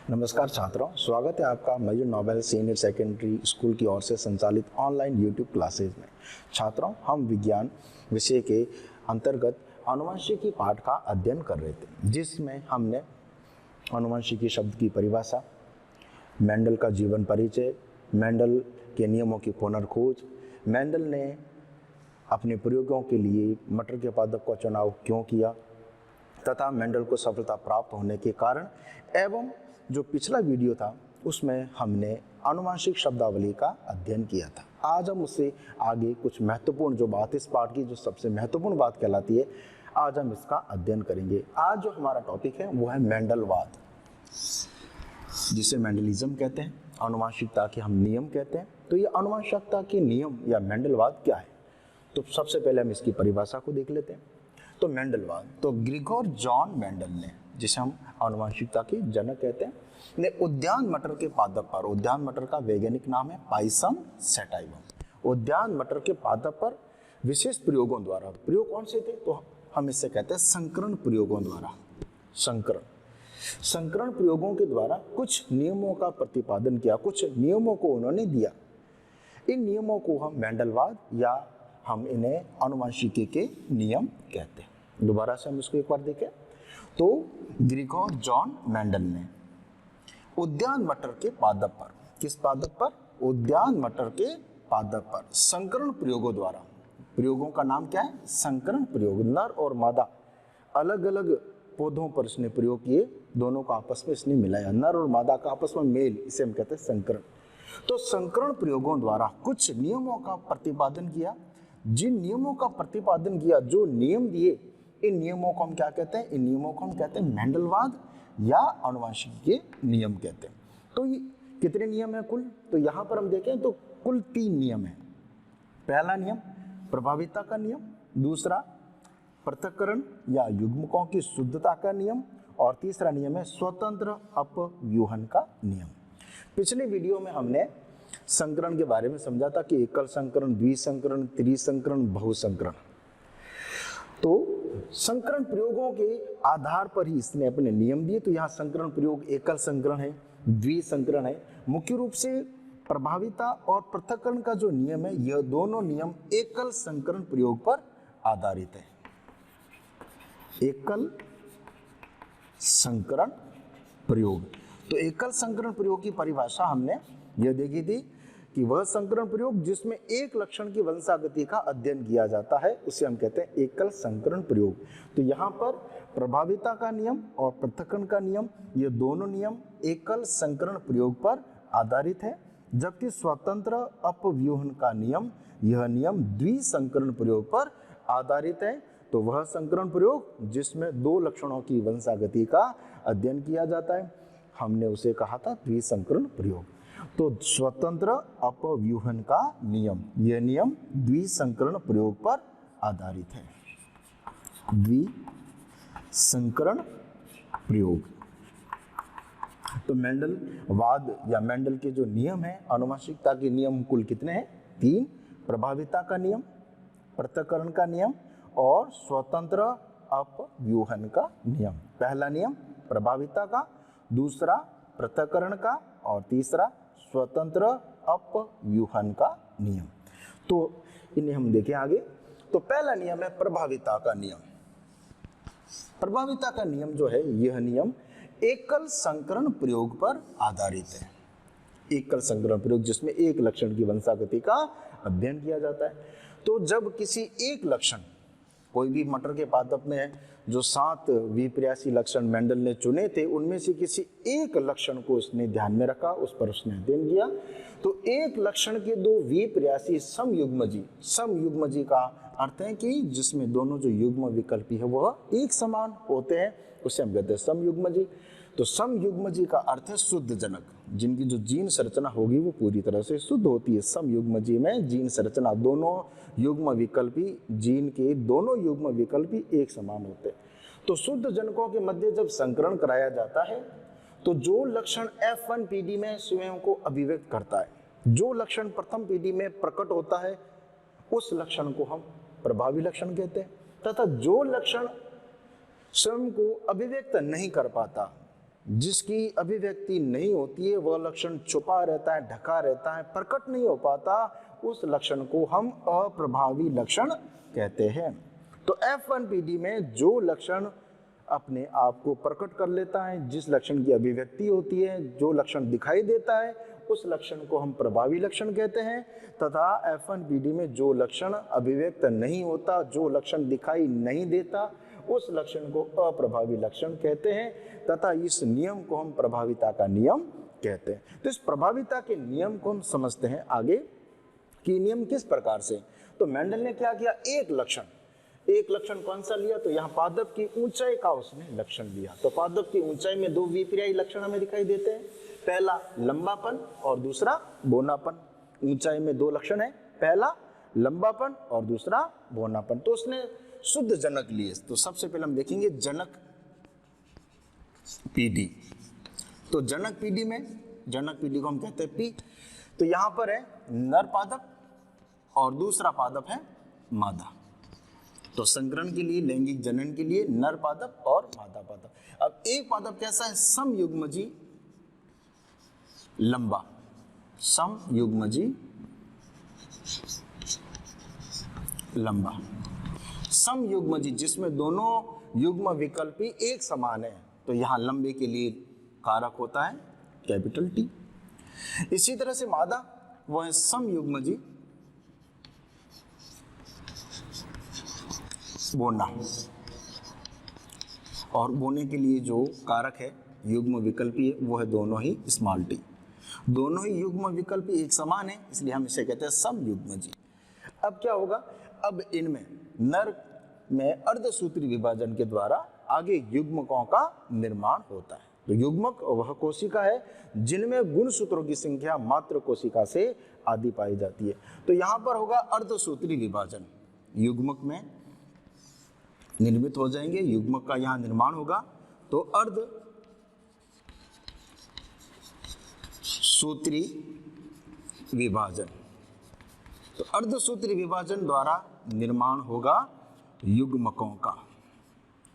नमस्कार छात्रों, स्वागत है आपका मयूर नोबेल सीनियर सेकेंडरी स्कूल की ओर से संचालित ऑनलाइन यूट्यूब क्लासेज में। छात्रों, हम विज्ञान विषय के अंतर्गत आनुवंशिकी पाठ का अध्ययन कर रहे थे, जिसमें हमने आनुवंशिकी शब्द की परिभाषा, मेंडल का जीवन परिचय, मेंडल के नियमों की पुनर्खोज, मेंडल ने अपने प्रयोगों के लिए मटर के पादप का चुनाव क्यों किया तथा मेंडल को सफलता प्राप्त होने के कारण, एवं जो पिछला वीडियो था उसमें हमने आनुवंशिक शब्दावली का अध्ययन किया था। आज हम उससे आगे कुछ महत्वपूर्ण जो बात इस पाठ की जो सबसे महत्वपूर्ण बात कहलाती है, आज हम इसका अध्ययन करेंगे। आज जो हमारा टॉपिक है वो है मेंडलवाद, जिसे मेंडलिज्म कहते हैं, आनुवंशिकता के हम नियम कहते हैं। तो ये आनुवंशिकता के नियम या मेंडलवाद क्या है, तो सबसे पहले हम इसकी परिभाषा को देख लेते हैं। तो मेंडलवाद, तो ग्रिगोर जॉन मेंडल ने, जिसे हम आनुवंशिकता के जनक कहते हैं, ने उद्यान मटर के पादप पर, उद्यान मटर का वैज्ञानिक नाम है पाइसम सैटाइवम, उद्यान मटर के पादप पर विशेष प्रयोगों द्वारा, प्रयोग कौन से थे, तो हम इससे कहते हैं संकरण प्रयोगों द्वारा, संकरण प्रयोगों के द्वारा कुछ नियमों का प्रतिपादन किया, कुछ नियमों को उन्होंने दिया। इन नियमों को हम मेंडलवाद या हम इन्हें आनुवंशिकी के नियम कहते हैं। दोबारा से हम इसको एक बार देखें। तो ग्रिगोर जॉन मेंडल ने उद्यान मटर के पादप पर, किस पादप पर, उद्यान मटर के पादप पर संकरण प्रयोगों द्वारा, प्रयोगों का नाम क्या है, संकरण प्रयोग, नर और मादा अलग अलग पौधों पर इसने प्रयोग किए, दोनों को आपस में इसने मिलाया, नर और मादा का आपस में मेल, इसे हम कहते हैं संकरण। तो संकरण प्रयोगों द्वारा कुछ नियमों का प्रतिपादन किया, जिन नियमों का प्रतिपादन किया, जो नियम दिए, इन नियमों को हम क्या कहते हैं, इन नियमों को हम कहते हैं मेंडलवाद या आनुवंशिकी के नियम कहते हैं। तो ये कितने नियम है कुल, तो यहाँ पर हम देखें तो कुल 3 नियम है। पहला नियम प्रभाविता का नियम, दूसरा पृथक्करण या युग्मकों की शुद्धता का नियम, और तीसरा नियम है स्वतंत्र अपव्यूहन का नियम। पिछले वीडियो में हमने संकरण के बारे में समझा था कि एकल संकरण, द्विसंकरण, त्रिसंकरण, बहुसंकरण। तो संकरण प्रयोगों के आधार पर ही इसने अपने नियम दिए। तो यहाँ संकरण प्रयोग एकल संकरण है, द्विसंकरण है। मुख्य रूप से प्रभाविता और पृथक्करण का जो नियम है, यह दोनों नियम एकल संकरण प्रयोग पर आधारित है। एकल संकरण प्रयोग, तो एकल संकरण प्रयोग की परिभाषा हमने यह देखी थी कि वह संकरण प्रयोग जिसमें एक लक्षण की वंशागति का अध्ययन किया जाता है, उसे हम कहते हैं एकल संकरण प्रयोग। तो यहाँ पर प्रभाविता का नियम और पृथक्करण का नियम, ये दोनों नियम एकल संकरण प्रयोग पर आधारित है, जबकि स्वतंत्र अपव्यूहन का नियम, यह नियम द्विसंकरण प्रयोग पर आधारित है। तो वह संकरण प्रयोग जिसमें 2 लक्षणों की वंशागति का अध्ययन किया जाता है, हमने उसे कहा था द्विसंकरण प्रयोग। तो स्वतंत्र अपव्यूहन का नियम, यह नियम द्विसंकरण प्रयोग पर आधारित है। द्विसंकरण प्रयोग। तो मेंडलवाद या मेंडल के जो नियम है, आनुवंशिकता के नियम कुल कितने हैं, 3, प्रभाविता का नियम, पृथक्करण का नियम और स्वतंत्र अपव्यूहन का नियम। पहला नियम प्रभाविता का, दूसरा पृथक्करण का और तीसरा स्वतंत्र अपव्यूहन का नियम। तो इन्हें हम देखें आगे। तो पहला नियम है प्रभाविता का नियम। प्रभाविता का नियम जो है, यह नियम एकल संकरण प्रयोग पर आधारित है। एकल संकरण प्रयोग जिसमें एक लक्षण की वंशागति का अध्ययन किया जाता है। तो जब किसी एक लक्षण, कोई भी मटर के पादप में जो 7 विपर्यासी लक्षण मेंडल ने चुने थे, उनमें से किसी एक लक्षण को उसने ध्यान में रखा, उस पर उसने अध्ययन किया। तो एक लक्षण के 2 विपर्यासी समयुग्मजी, समयुग्मजी का अर्थ है कि जिसमें दोनों जो युग्म विकल्पी है वह एक समान होते हैं, उसे हम कहते हैं समयुग्मजी। तो समयुग्मजी का अर्थ है शुद्ध जनक, जिनकी जो जीन संरचना होगी वो पूरी तरह से शुद्ध होती है। समयुग्मजी में जीन संरचना, दोनों युग्म विकल्पी जीन के दोनों युग्म विकल्पी एक समान होते हैं। तो शुद्ध जनकों के मध्य जब संकरण कराया जाता है, तो जो लक्षण F1 पीढ़ी में स्वयं को अभिव्यक्त करता है, जो लक्षण प्रथम पीढ़ी में प्रकट होता है, उस लक्षण को हम प्रभावी लक्षण कहते हैं, तथा जो लक्षण स्वयं को अभिव्यक्त नहीं कर पाता, जिसकी अभिव्यक्ति नहीं होती है, वह लक्षण छुपा रहता है, ढका रहता है, प्रकट नहीं हो पाता, उस लक्षण को हम अप्रभावी लक्षण कहते हैं। तो F1PD में जो लक्षण अपने आप को प्रकट कर लेता है, जिस लक्षण की अभिव्यक्ति होती है, जो लक्षण दिखाई देता है, उस लक्षण को हम प्रभावी लक्षण कहते हैं। तथा F1PD में जो लक्षण अभिव्यक्त नहीं होता, जो लक्षण दिखाई नहीं देता, उस लक्षण को अप्रभावी लक्षण कहते हैं। तथा इस नियम को हम प्रभाविता का नियम कहते हैं। तो इस प्रभाविता के नियम को हम समझते हैं आगे कि नियम किस प्रकार से। तो मेंडल ने क्या किया, एक लक्षण कौन सा लिया, तो यहाँ पादप की ऊंचाई का उसने लक्षण लिया। तो पादप की ऊंचाई में दो विपर्यायी लक्षण हमें दिखाई देते हैं, पहला लंबापन और दूसरा बौनापन। ऊंचाई में दो लक्षण है, पहला लंबापन और दूसरा बौनापन। तो उसने शुद्ध जनक लिए। तो सबसे पहले हम देखेंगे जनक पीडी। तो जनक पीडी को हम कहते हैं पी। तो यहां पर है नर पादप और दूसरा पादप है मादा। तो संकरण के लिए, लैंगिक जनन के लिए नर पादप और मादा पादप। अब एक पादप कैसा है, समयुग्मजी लंबा, समयुग्मजी लंबा, समयुग्मजी जिसमें दोनों युग्म विकल्पी एक समान है। तो यहां लंबे के लिए कारक होता है कैपिटल टी। इसी तरह से मादा वह है समयुग्मजी बोना, और बोने के लिए जो कारक है युग्म विकल्पी है वो है दोनों ही स्मॉल टी। दोनों ही युग्म विकल्पी एक समान है, इसलिए हम इसे कहते हैं समयुग्मजी। अब क्या होगा, अब इनमें नर में अर्धसूत्री विभाजन के द्वारा आगे युग्मकों का निर्माण होता है। तो युग्मक वह कोशिका है जिनमें गुणसूत्रों की संख्या मात्र कोशिका से आधी पाई जाती है। तो यहां पर होगा अर्धसूत्री विभाजन, युग्मक में निर्मित हो जाएंगे, युग्मक का यहां निर्माण होगा। तो अर्ध सूत्री विभाजन, तो अर्धसूत्री विभाजन द्वारा निर्माण होगा युग्मकों का,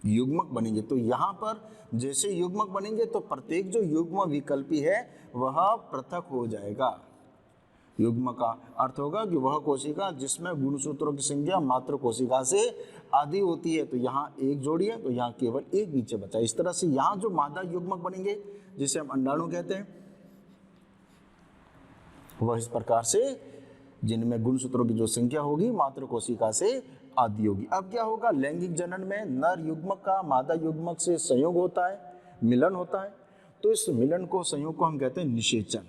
युग्मक बनेंगे। तो यहां पर जैसे युग्मक बनेंगे तो प्रत्येक जो युग्म विकल्पी है वह पृथक हो जाएगा। युग्म का अर्थ होगा कि वह कोशिका जिसमें गुणसूत्रों की संख्या मात्र कोशिका से आधी होती है। तो यहाँ एक जोड़ी है, तो यहाँ केवल एक पीछे बचा। इस तरह से यहाँ जो मादा युग्मक बनेंगे जिसे हम अंडाणु कहते हैं, वह इस प्रकार से जिनमें गुणसूत्रों की जो संख्या होगी मात्र कोशिका से आधी होगी। अब क्या होगा, लैंगिक जनन में नर युग्मक का मादा युग्मक से संयोग होता है, मिलन होता है। तो इस मिलन को, संयोग को हम कहते हैं निषेचन।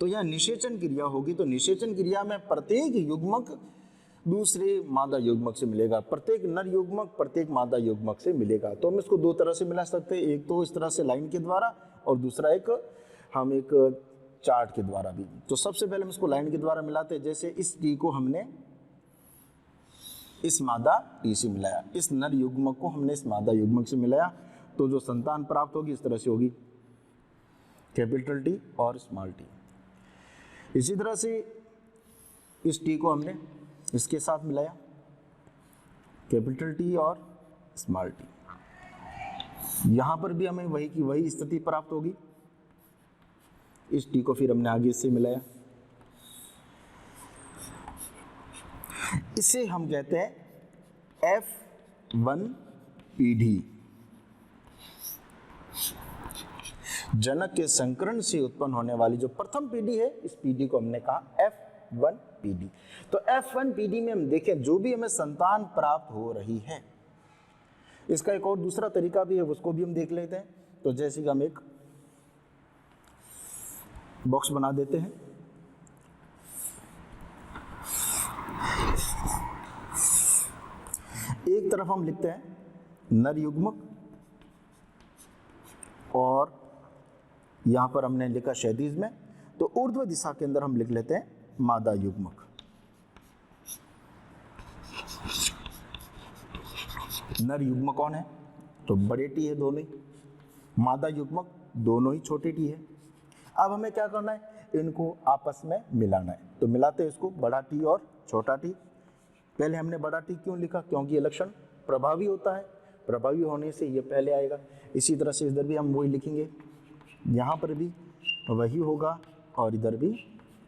तो यह निषेचन क्रिया होगी। तो निषेचन क्रिया में प्रत्येक युग्मक दूसरे मादा युग्मक से मिलेगा, प्रत्येक नर युग्मक प्रत्येक मादा युग्मक से मिलेगा। तो हम इसको दो तरह से मिला सकते हैं, एक तो इस तरह से लाइन के द्वारा और दूसरा एक चार्ट के द्वारा भी। तो सबसे पहले हम इसको लाइन के द्वारा मिलाते हैं। जैसे इस टी को हमने इस मादा टी से मिलाया, इस नर युग्मक को हमने इस मादा युग्मक से मिलाया, तो जो संतान प्राप्त होगी इस तरह से होगी, कैपिटल टी और स्मॉल टी। इसी तरह से इस टी को हमने इसके साथ मिलाया, कैपिटल टी और स्मॉल टी। यहां पर भी हमें वही की वही स्थिति प्राप्त होगी। इस टी को फिर हमने आगे इससे मिलाया, इसे हम कहते हैं F1PD। जनक के संकरण से उत्पन्न होने वाली जो प्रथम पीढ़ी है, इस पीढ़ी को हमने कहा F1PD। तो F1PD में हम देखें जो भी हमें संतान प्राप्त हो रही है, इसका एक और दूसरा तरीका भी है, उसको भी हम देख लेते हैं। तो जैसे कि हम एक बॉक्स बना देते हैं, एक तरफ हम लिखते हैं नर युग्मक और यहां पर हमने लिखा क्षैतिज में, तो ऊर्ध्व दिशा के अंदर हम लिख लेते हैं मादा युग्मक। नर युग्मक कौन है, तो बड़े टी है दोनों ही, मादा युग्मक दोनों ही छोटे टी है। अब हमें क्या करना है, इनको आपस में मिलाना है। तो मिलाते हैं इसको, बड़ा टी और छोटा टी। पहले हमने बड़ा टी क्यों लिखा, क्योंकि ये लक्षण प्रभावी होता है, प्रभावी होने से ये पहले आएगा। इसी तरह से इधर भी हम वही लिखेंगे, यहाँ पर भी वही होगा और इधर भी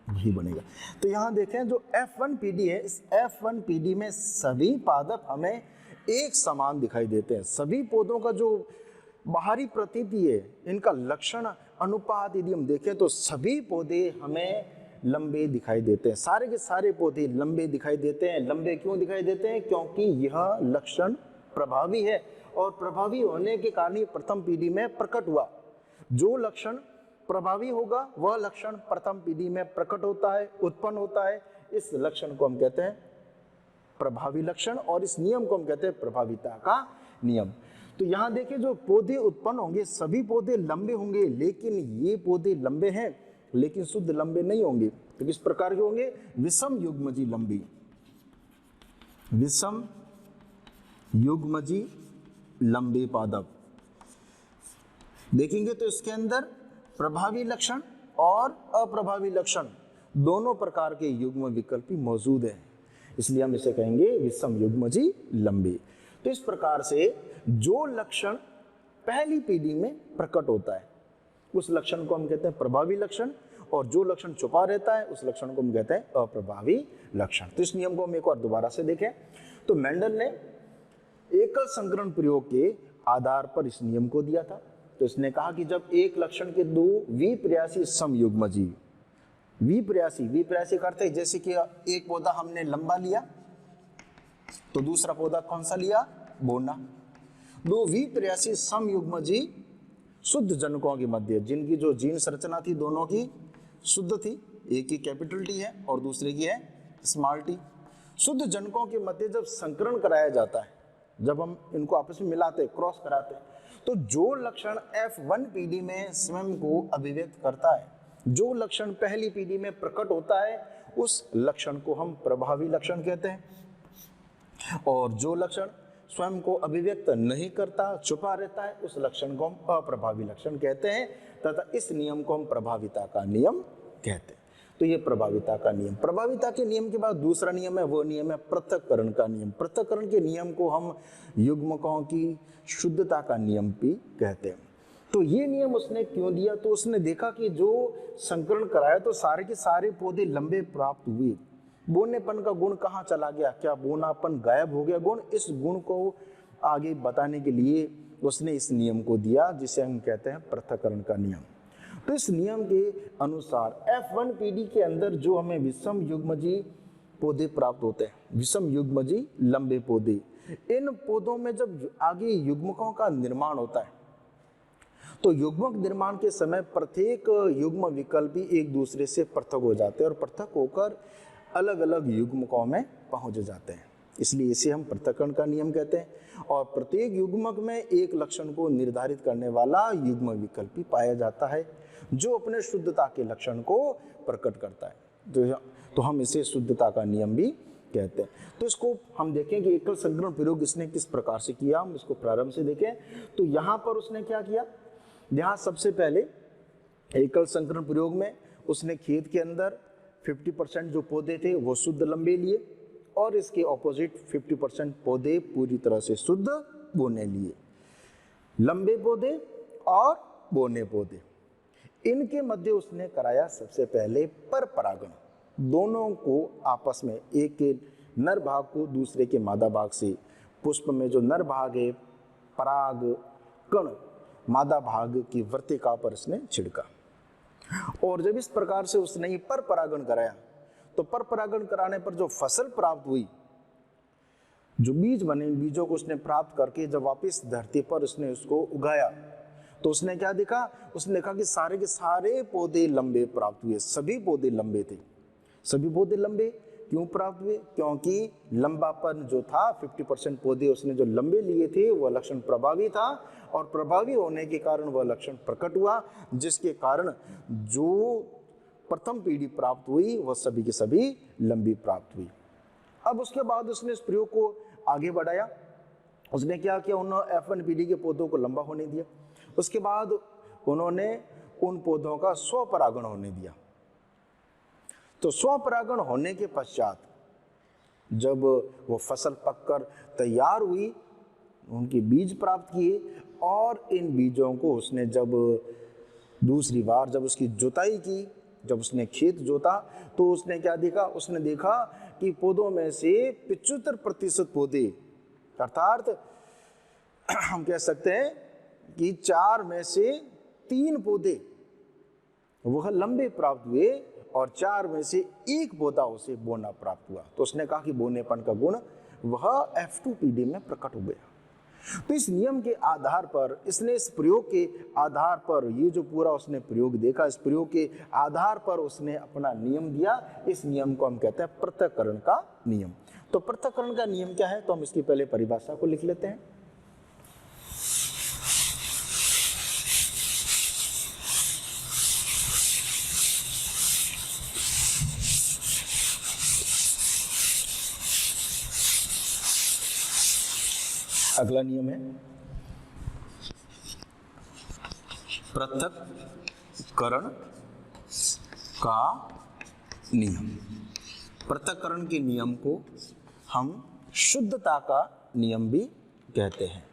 वही बनेगा। तो यहाँ देखें जो F1PD है, इस F1PD में सभी पादप हमें एक समान दिखाई देते हैं। सभी पौधों का जो बाहरी प्रतीति है, इनका लक्षण अनुपात यदि हम देखें तो सभी पौधे हमें लंबे दिखाई देते हैं। सारे के सारे पौधे लंबे दिखाई देते हैं। लंबे क्यों दिखाई देते हैं? क्योंकि यह लक्षण प्रभावी है और प्रभावी होने के कारण ही प्रथम पीढ़ी में प्रकट हुआ। जो लक्षण प्रभावी होगा वह लक्षण प्रथम पीढ़ी में प्रकट होता है, उत्पन्न होता है। इस लक्षण को हम कहते हैं प्रभावी लक्षण और इस नियम को हम कहते हैं प्रभाविता का नियम। तो यहाँ देखिए जो पौधे उत्पन्न होंगे सभी पौधे लंबे होंगे, लेकिन ये पौधे लंबे हैं लेकिन शुद्ध लंबे नहीं होंगे। तो किस प्रकार के होंगे? विषम युग्मजी लंबी, विषम युग्मजी लंबे पादप देखेंगे तो इसके अंदर प्रभावी लक्षण और अप्रभावी लक्षण दोनों प्रकार के युग्म विकल्पी मौजूद हैं, इसलिए हम इसे कहेंगे विषम युग्मजी लंबे। तो इस प्रकार से जो लक्षण पहली पीढ़ी में प्रकट होता है उस लक्षण को हम कहते हैं प्रभावी लक्षण, और जो लक्षण छुपा रहता है उस लक्षण को हम कहते हैं अप्रभावी लक्षण। तो इस नियम को हम एक और दोबारा से देखें तो मेंडल ने एकल संकरण प्रयोग के आधार पर इस नियम को दिया था। तो इसने कहा कि जब एक लक्षण के दो विपर्यासी समयुग्मजी, विपर्यासी करते हैं जैसे कि एक पौधा हमने लंबा लिया तो दूसरा पौधा कौन सा लिया? बोना। दो विपर्यासी समयुग्मजी शुद्ध जनकों के मध्य, जिनकी जो जीन संरचना थी दोनों की शुद्ध थी, एक की कैपिटल टी है और दूसरे की है स्मॉल टी, शुद्ध जनकों के मध्य जब संकरण कराया जाता है, जब हम इनको आपस में मिलाते हैं, क्रॉस कराते हैं, तो जो लक्षण F1PD में स्वयं को अभिव्यक्त करता है, जो लक्षण पहली पीढ़ी में प्रकट होता है उस लक्षण को हम प्रभावी लक्षण कहते हैं, और जो लक्षण स्वयं को अभिव्यक्त नहीं करता, छुपा रहता है, उस लक्षण को हम अप्रभावी लक्षण कहते हैं तथा इस नियम को हम प्रभाविता का नियम कहते हैं। तो ये प्रभाविता का नियम। प्रभाविता के नियम के बाद दूसरा नियम है, वो नियम है पृथक्करण का नियम। पृथक्करण के नियम को हम युग्मकों की शुद्धता का नियम भी कहते हैं। तो ये नियम उसने क्यों दिया? तो उसने देखा कि जो संकरण कराया तो सारे के सारे पौधे लंबे प्राप्त हुए, बोनेपन का गुण कहाँ चला गया? क्या बोनापन गायब हो गया गुण? इस गुण को आगे बताने के लिए उसने इस नियम को दिया जिसे हम कहते हैं पृथक्करण का नियम। तो इस नियम के अनुसार F1PD के अंदर जो हमें विषम युग्मजी पौधे प्राप्त होते हैं, विषम युग्मजी लंबे पौधे, इन पौधों में जब आगे युग्मकों का निर्माण होता है तो युग्मक निर्माण के समय प्रत्येक युग्म विकल्पी एक दूसरे से पृथक हो जाते हैं और पृथक होकर अलग अलग युग्मकों में पहुंच जाते हैं, इसलिए इसे हम पृथक्करण का नियम कहते हैं। और प्रत्येक युग्मक में एक लक्षण को निर्धारित करने वाला युग्म विकल्पी पाया जाता है जो अपने शुद्धता के लक्षण को प्रकट करता है, तो हम इसे शुद्धता का नियम भी कहते हैं। तो इसको हम देखें कि एकल संकरण प्रयोग इसने किस प्रकार से किया, हम इसको प्रारंभ से देखें। तो यहाँ पर उसने क्या किया? यहाँ सबसे पहले एकल संकरण प्रयोग में उसने खेत के अंदर 50% जो पौधे थे वो शुद्ध लंबे लिए और इसके ऑपोजिट 50% पौधे पूरी तरह से शुद्ध बोने लिए। लंबे पौधे और बोने पौधे, इनके मध्य उसने कराया सबसे पहले पर परागण। दोनों को आपस में, एक के नर भाग को दूसरे के मादा भाग से, पुष्प में जो नर भाग है पराग कण मादा भाग की वर्तिका पर इसने छिड़का। और जब इस प्रकार से उसने पर परागण कराया तो पर परागण कराने पर जो फसल प्राप्त हुई, जो बीज बने, बीजों को उसने प्राप्त करके जब वापस धरती पर उसने उसको उगाया तो उसने क्या देखा? उसने देखा कि सारे के सारे पौधे लंबे प्राप्त हुए, सभी पौधे लंबे थे। सभी पौधे लंबे क्यों प्राप्त हुए? क्योंकि लंबापन जो था 50% पौधे उसने जो लंबे लिए थे वह लक्षण प्रभावी था और प्रभावी होने के कारण वह लक्षण प्रकट हुआ, जिसके कारण जो प्रथम पीढ़ी प्राप्त हुई वह सभी की सभी लंबी प्राप्त हुई। अब उसके बाद उसने इस प्रयोग को आगे बढ़ाया। उसने क्या किया? उन्होंने F1PD के पौधों को लंबा होने दिया। उसके बाद उन्होंने उन पौधों का स्वपरागण होने दिया। तो स्वपरागण होने के पश्चात जब वो फसल पककर तैयार हुई, उनके बीज प्राप्त किए और इन बीजों को उसने जब दूसरी बार जब उसकी जुताई की, जब उसने खेत जोता, तो उसने क्या देखा? उसने देखा कि पौधों में से 75% पौधे, अर्थात हम कह सकते हैं कि 4 में से 3 पौधे वह लंबे प्राप्त हुए और 4 में से 1 पौधा उसे बोना प्राप्त हुआ। तो उसने कहा कि बोनेपन का गुण वह F2PD में प्रकट हो गया। तो इस नियम के आधार पर, इसने इस प्रयोग के आधार पर, ये जो पूरा उसने प्रयोग देखा, इस प्रयोग के आधार पर उसने अपना नियम दिया। इस नियम को हम कहते हैं पृथक्करण का नियम। तो पृथक्करण का नियम क्या है? तो हम इसकी पहले परिभाषा को लिख लेते हैं। अगला नियम है पृथक्करण का नियम। पृथक्करण के नियम को हम शुद्धता का नियम भी कहते हैं।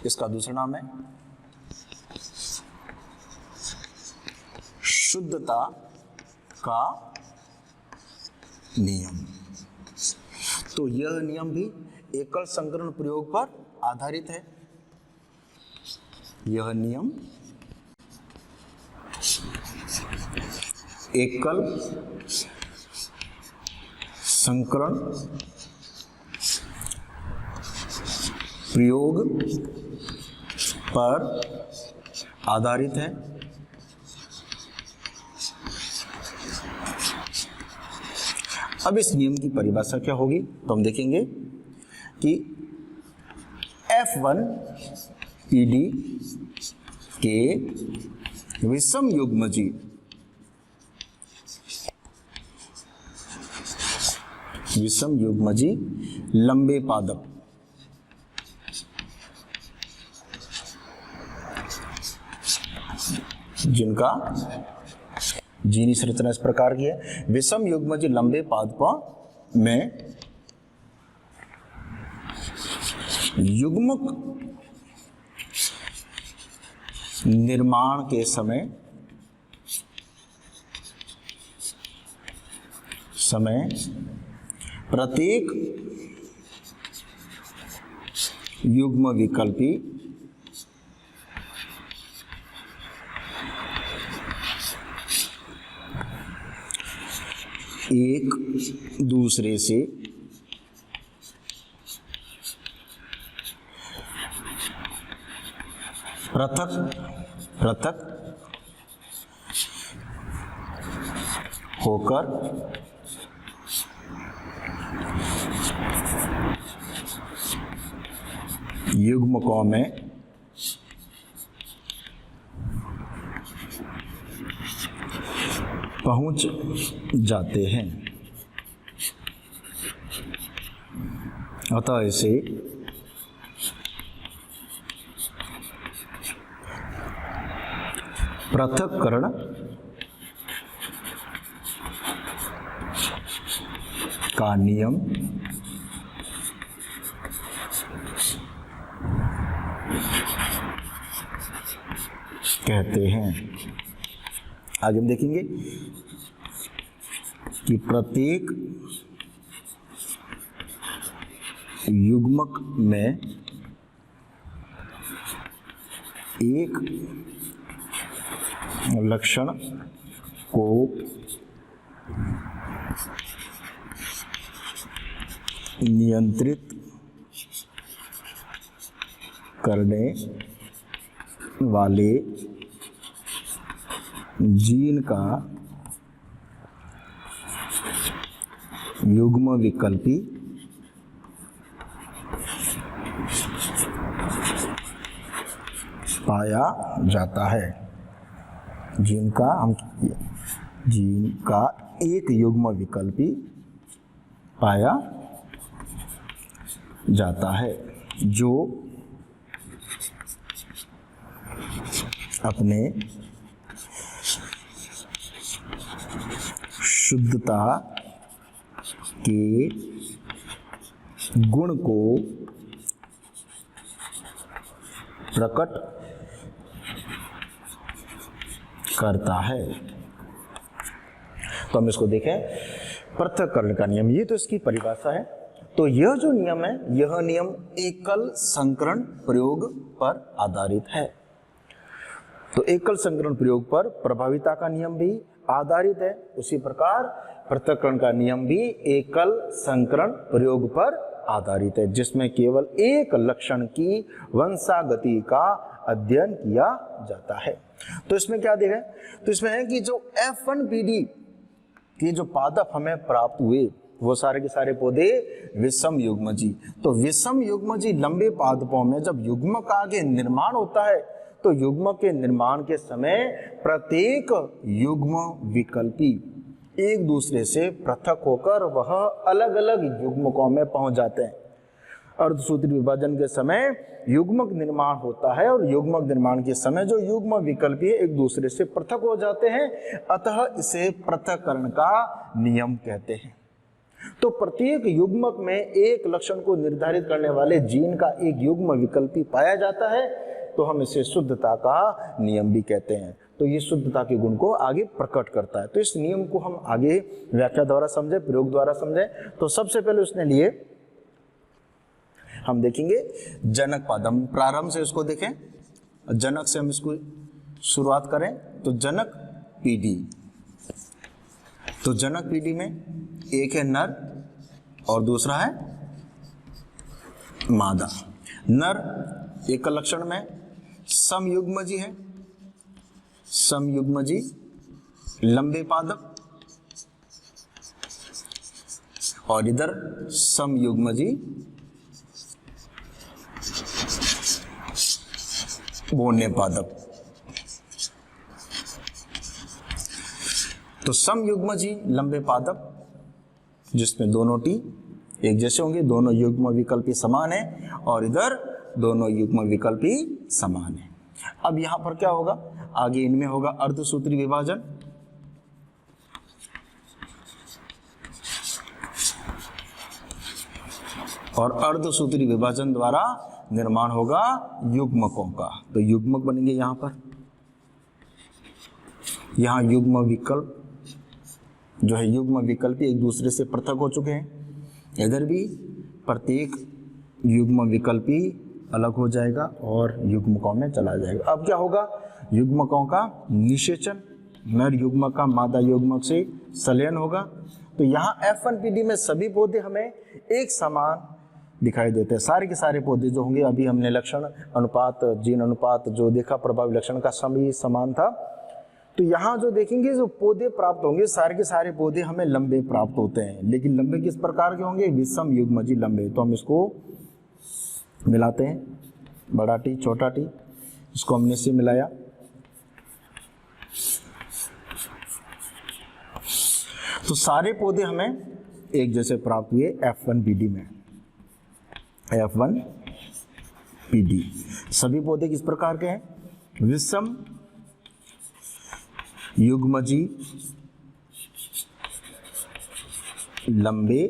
इसका दूसरा नाम है शुद्धता का नियम। तो यह नियम भी एकल संकरण प्रयोग पर आधारित है। यह नियम एकल संकरण प्रयोग पर आधारित है। अब इस नियम की परिभाषा क्या होगी? तो हम देखेंगे कि F1PD के विषम युग्मजी लंबे पादप जिनका जीनी संरचना इस प्रकार की है। विषम युग्मज लंबे पादपों में युग्मक निर्माण के समय प्रत्येक युग्म विकल्पी एक दूसरे से पृथक होकर युग्मकों में पहुंच जाते हैं। अतः इसे पृथक्करण का नियम कहते हैं। आगे हम देखेंगे कि प्रत्येक युग्मक में एक लक्षण को नियंत्रित करने वाले जीन का युग्म विकल्पी पाया जाता है। जीन का एक युग्म विकल्पी पाया जाता है जो अपने शुद्धता के गुण को प्रकट करता है। तो हम इसको देखें, पृथक्करण का नियम, ये तो इसकी परिभाषा है। तो यह जो नियम है, यह नियम एकल संकरण प्रयोग पर आधारित है। तो एकल संकरण प्रयोग पर प्रभाविता का नियम भी आधारित है, उसी प्रकार पृथक्करण का नियम भी एकल संकरण प्रयोग पर आधारित है, जिसमें केवल एक लक्षण की वंशागति का अध्ययन किया जाता है। तो इसमें क्या देखें, तो इसमें है कि जो F1PD के जो पादप हमें प्राप्त हुए वो सारे के सारे पौधे विषम युग्मजी। तो विषम युग्मजी लंबे पादपों में जब युग्मक का आगे निर्माण होता है तो युग्मक के निर्माण के समय प्रत्येक युग्म विकल्पी एक दूसरे से पृथक होकर वह अलग अलग युग्मकों में पहुंच जाते हैं। अर्धसूत्री विभाजन के समय युग्मक निर्माण होता है और युग्मक निर्माण के समय जो युग्म विकल्पी एक दूसरे से पृथक हो जाते हैं, अतः इसे पृथक्करण का नियम कहते हैं। तो प्रत्येक युग्मक में एक लक्षण को निर्धारित करने वाले जीन का एक युग्म विकल्पी पाया जाता है, तो हम इसे शुद्धता का नियम भी कहते हैं। तो ये शुद्धता के गुण को आगे प्रकट करता है। तो इस नियम को हम आगे व्याख्या द्वारा समझे, प्रयोग द्वारा समझे। तो सबसे पहले उसने लिए हम देखेंगे जनक पादम, प्रारंभ से उसको देखें, जनक से हम इसको शुरुआत करें। तो जनक पीढ़ी, तो जनक पीढ़ी में एक है नर और दूसरा है मादा। नर एक लक्षण में समयुग्मजी है, समयुग्मजी लंबे पादप, और इधर समयुग्मजी बोने पादप। तो समयुग्मजी लंबे पादप जिसमें दोनों टी एक जैसे होंगे, दोनों युग्म विकल्पी समान है, और इधर दोनों युग्म विकल्पी समान है। अब यहां पर क्या होगा, आगे इनमें होगा अर्धसूत्री विभाजन, और अर्धसूत्री विभाजन द्वारा निर्माण होगा युग्मकों का। तो युग्मक बनेंगे यहां पर, यहां युग्म विकल्प जो है युग्म विकल्पी एक दूसरे से पृथक हो चुके हैं। इधर भी प्रत्येक युग्म विकल्पी अलग हो जाएगा और युग्मकों में चला जाएगा। अब क्या होगा, युग्मकों का निषेचन, नर युग्मक का मादा युग्मक से संलयन होगा। तो यहाँ F1PD में सभी पौधे हमें एक समान दिखाई देते हैं। सारे के सारे पौधे जो होंगे, अभी हमने लक्षण अनुपात, जीन अनुपात जो देखा, प्रभावी लक्षण का सभी समान था। तो यहाँ जो देखेंगे जो पौधे प्राप्त होंगे, सारे के सारे पौधे हमें लंबे प्राप्त होते हैं, लेकिन लंबे किस प्रकार के होंगे, विषम युग्मजी लंबे। तो हम इसको मिलाते हैं, बड़ा टी छोटा टी, इसको हमने से मिलाया। तो सारे पौधे हमें एक जैसे प्राप्त हुए F1PD में, F1PD। सभी पौधे किस प्रकार के हैं, विषम युग्मजी लंबे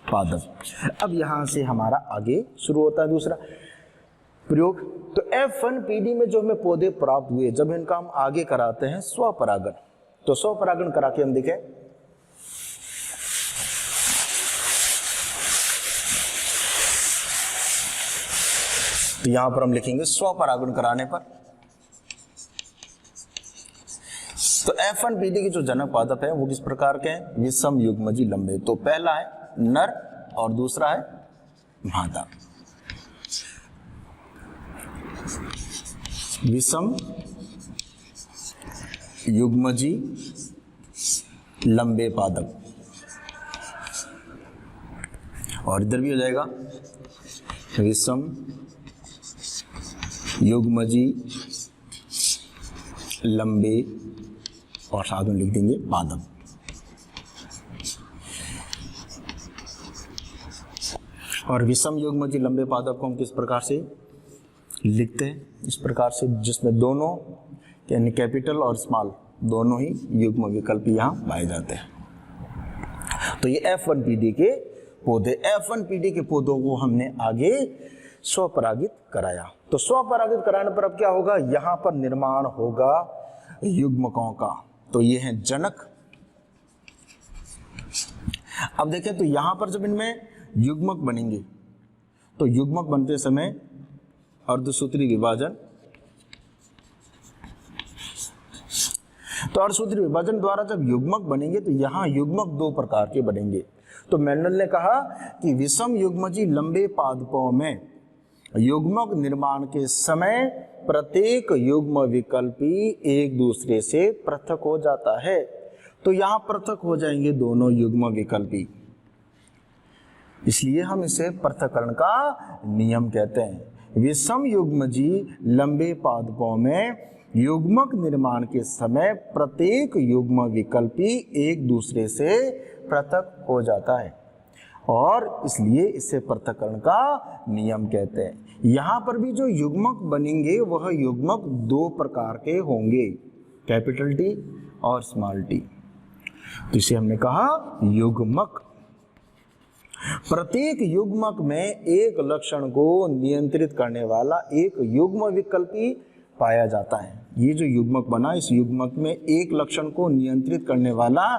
पादप। अब यहां से हमारा आगे शुरू होता है दूसरा प्रयोग। तो F1PD में जो हमें पौधे प्राप्त हुए, जब इनका हम आगे कराते हैं स्वपरागण, तो स्वपरागण करा के हम देखें, तो यहां पर हम लिखेंगे स्वपरागण कराने पर। तो F1PD के जो जनक पादप है वो किस प्रकार के हैं, विषम युग्मजी लंबे। तो पहला है नर और दूसरा है मादा। विषम युग्मजी लंबे पादप, और इधर भी हो जाएगा विषम युग्मजी लंबे, और साथ में लिख देंगे पादप। और विषम युग्मजी लंबे पादप को हम किस प्रकार से लिखते हैं, इस प्रकार से, जिसमें दोनों यानी कैपिटल और स्मॉल दोनों ही युग्म विकल्प यहाँ पाए जाते हैं। तो ये F1PD के पौधे, F1PD के पौधों को हमने आगे स्वपरागित कराया। तो स्वपरागित कराने पर अब क्या होगा, यहां पर निर्माण होगा युग्मकों का। तो ये है जनक। अब देखें तो यहां पर जब इनमें युग्मक बनेंगे तो युग्मक बनते समय अर्धसूत्री विभाजन, तो अर्धसूत्री विभाजन द्वारा जब युग्मक बनेंगे तो यहां युग्मक दो प्रकार के बनेंगे। तो मेंडल ने कहा कि विषम युग्मजी लंबे पादपों में युग्मक निर्माण के समय प्रत्येक युग्म विकल्पी एक दूसरे से पृथक हो जाता है। तो यहां पृथक हो जाएंगे दोनों युग्म विकल्पी, इसलिए हम इसे पृथक्करण का नियम कहते हैं। विषम युग्मजी लंबे पादपों में युग्मक निर्माण के समय प्रत्येक युग्म विकल्पी एक दूसरे से पृथक हो जाता है और इसलिए इसे पृथक्करण का नियम कहते हैं। यहां पर भी जो युग्मक बनेंगे वह युग्मक दो प्रकार के होंगे, कैपिटल टी और स्मॉल टी। तो इसे हमने कहा युग्मक। प्रत्येक युग्मक में एक लक्षण को नियंत्रित करने वाला एक युग्म विकल्पी पाया जाता है। ये जो युग्मक बना, इस युग्मक में एक लक्षण को नियंत्रित करने वाला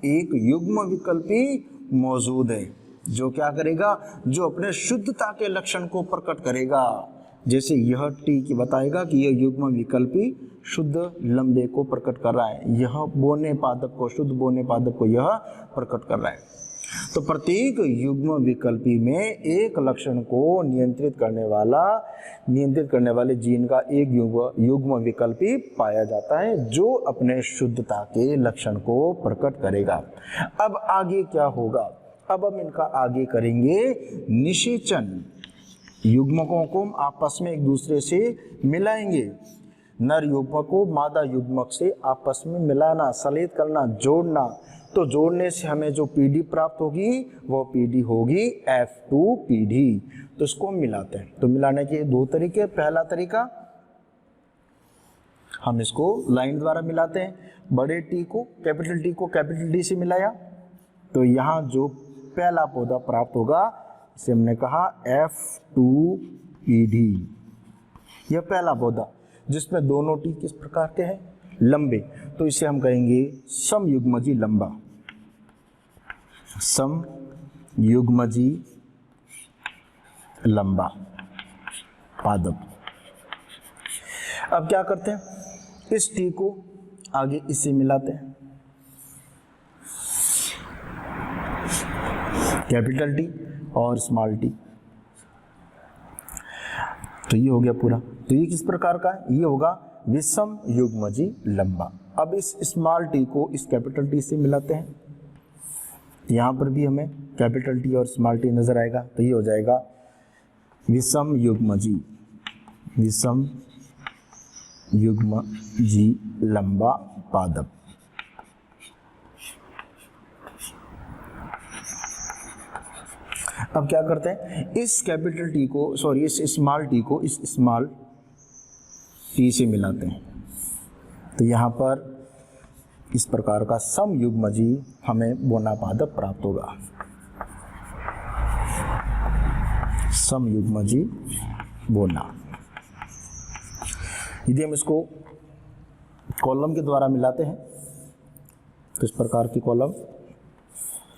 एक युग्म विकल्पी मौजूद है, जो क्या करेगा, जो अपने शुद्धता के लक्षण को प्रकट करेगा। जैसे यह टी की बताएगा कि यह युग्म विकल्पी शुद्ध लंबे को प्रकट कर रहा है, यह बोने पादप को, शुद्ध बोने पादप को यह प्रकट कर रहा है। तो प्रत्येक युग्म विकल्पी में एक लक्षण को नियंत्रित करने वाले जीन का एक युग्म विकल्पी पाया जाता है, जो अपने शुद्धता के लक्षण को प्रकट करेगा। अब आगे क्या होगा, अब हम इनका आगे करेंगे निषेचन। युग्मकों को आपस में एक दूसरे से मिलाएंगे। नर युग्मक को मादा युग्मक से आपस में मिलाना, सलेत करना, जोड़ना। तो जोड़ने से हमें जो पीढ़ी प्राप्त होगी वो पीढ़ी होगी F2PD। तो इसको हम मिलाते हैं। तो मिलाने के दो तरीके। पहला तरीका, हम इसको लाइन द्वारा मिलाते हैं। बड़े टी को कैपिटल डी से मिलाया तो यहाँ जो पहला पौधा प्राप्त होगा इसे हमने कहा F2PD। यह पहला पौधा जिसमें दोनों टी किस प्रकार के हैं, लंबे। तो इसे हम कहेंगे समयुग्मजी लंबा, समयुग्मजी लंबा पादप। अब क्या करते हैं, इस टी को आगे इससे मिलाते हैं, कैपिटल टी और स्मॉल टी। तो ये हो गया पूरा। तो ये किस प्रकार का है, ये होगा विषम युग्मजी लंबा। अब इस स्मॉल टी को इस कैपिटल टी से मिलाते हैं, यहाँ पर भी हमें कैपिटल टी और स्मॉल टी नजर आएगा। तो ये हो जाएगा विषम युग्मजी लंबा पादप। अब क्या करते हैं, इस कैपिटल टी को, सॉरी इस स्मॉल टी को इस स्मॉल टी से मिलाते हैं। तो यहाँ पर इस प्रकार का समयुग्मजी हमें बोना पादप प्राप्त होगा, समयुग्मजी बोना। यदि हम इसको कॉलम के द्वारा मिलाते हैं तो इस प्रकार की कॉलम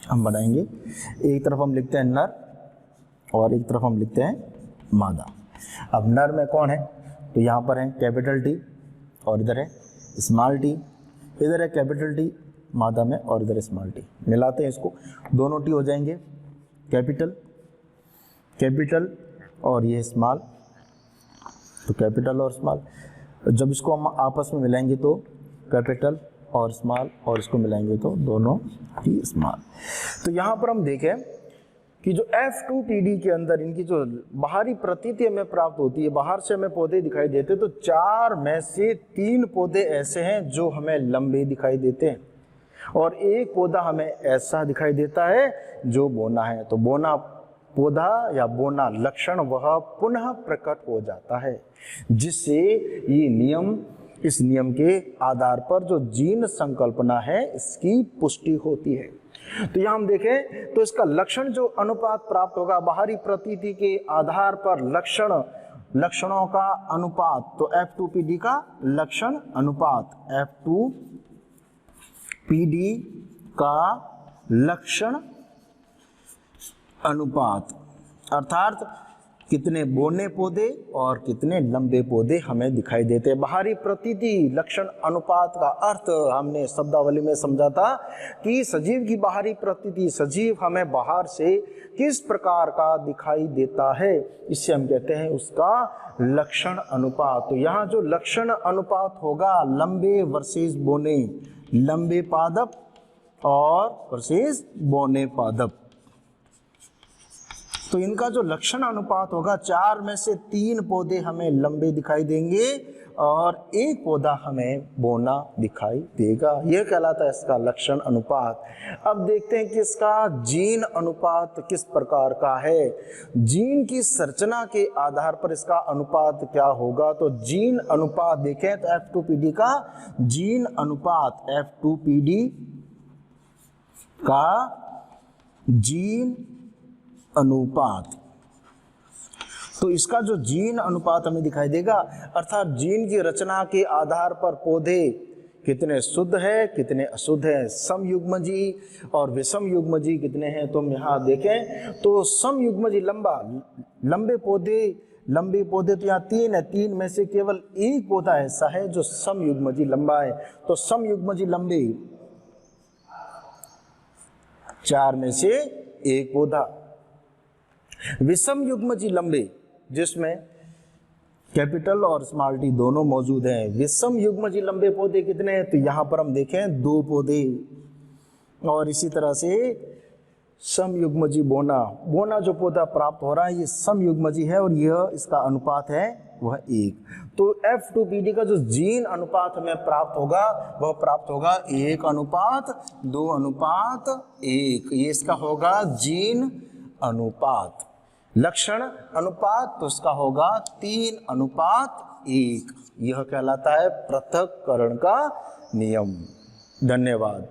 हम बनाएंगे। एक तरफ हम लिखते हैं नर और एक तरफ हम लिखते हैं मादा। अब नर में कौन है, तो यहाँ पर है कैपिटल टी और इधर है स्मॉल टी, इधर है कैपिटल टी मादा में और इधर स्मॉल टी। मिलाते हैं इसको, दोनों टी हो जाएंगे कैपिटल और ये स्मॉल। तो कैपिटल और स्मॉल, जब इसको हम आपस में मिलाएंगे तो कैपिटल और स्मॉल, और इसको मिलाएंगे तो दोनों टी स्मॉल। तो यहाँ पर हम देखें कि जो F2PD के अंदर इनकी जो बाहरी प्रतीति हमें प्राप्त होती है, बाहर से हमें पौधे दिखाई देते हैं, तो 4 में से 3 पौधे ऐसे हैं जो हमें लंबे दिखाई देते हैं और एक पौधा हमें ऐसा दिखाई देता है जो बोना है। तो बोना पौधा या बोना लक्षण वह पुनः प्रकट हो जाता है, जिससे ये नियम, इस नियम के आधार पर जो जीन संकल्पना है इसकी पुष्टि होती है। तो यहाँ हम देखें तो इसका लक्षण जो अनुपात प्राप्त होगा, बाहरी प्रतीति के आधार पर लक्षण लक्षणों का अनुपात, तो F2PD का लक्षण अनुपात, F2PD का लक्षण अनुपात, अर्थात कितने बोने पौधे और कितने लंबे पौधे हमें दिखाई देते हैं। बाहरी प्रतीति लक्षण अनुपात का अर्थ हमने शब्दावली में समझा था कि सजीव की बाहरी प्रतीति, सजीव हमें बाहर से किस प्रकार का दिखाई देता है, इससे हम कहते हैं उसका लक्षण अनुपात। तो यहाँ जो लक्षण अनुपात होगा लंबे वर्सेस बोने, लंबे पादप और वर्सेस बोने पादप, तो इनका जो लक्षण अनुपात होगा 4 में से 3 पौधे हमें लंबे दिखाई देंगे और 1 पौधा हमें बोना दिखाई देगा। यह कहलाता है इसका लक्षण अनुपात। अब देखते हैं कि इसका जीन अनुपात किस प्रकार का है। जीन की संरचना के आधार पर इसका अनुपात क्या होगा। तो जीन अनुपात देखें तो F2PD का जीन अनुपात, F2PD का जीन अनुपात, तो इसका जो जीन अनुपात हमें दिखाई देगा, अर्थात जीन की रचना के आधार पर पौधे कितने शुद्ध है कितने अशुद्ध है, समयुग्मजी और विषमयुग्मजी कितने हैं। तो हम यहाँ देखें तो समयुग्मजी लंबे पौधे तो यहाँ 3 है, 3 में से केवल 1 पौधा ऐसा है जो समयुग्मजी लंबा है। तो समयुग्मजी लंबे 4 में से 1 पौधा, विषम युग्मजी लंबे जिसमें कैपिटल और स्मॉल टी दोनों मौजूद हैं। विषम युग्मजी लंबे पौधे कितने हैं, तो यहाँ पर हम देखें 2 पौधे, और इसी तरह से समयुग्मजी बोना जो पौधा प्राप्त हो रहा है ये समयुग्मजी है और यह इसका अनुपात है वह 1। तो F2PD का जो जीन अनुपात हमें प्राप्त होगा वह प्राप्त होगा 1:2:1, ये इसका होगा जीन अनुपात। लक्षण अनुपात तो इसका होगा 3:1। यह कहलाता है पृथक्करण का नियम। धन्यवाद।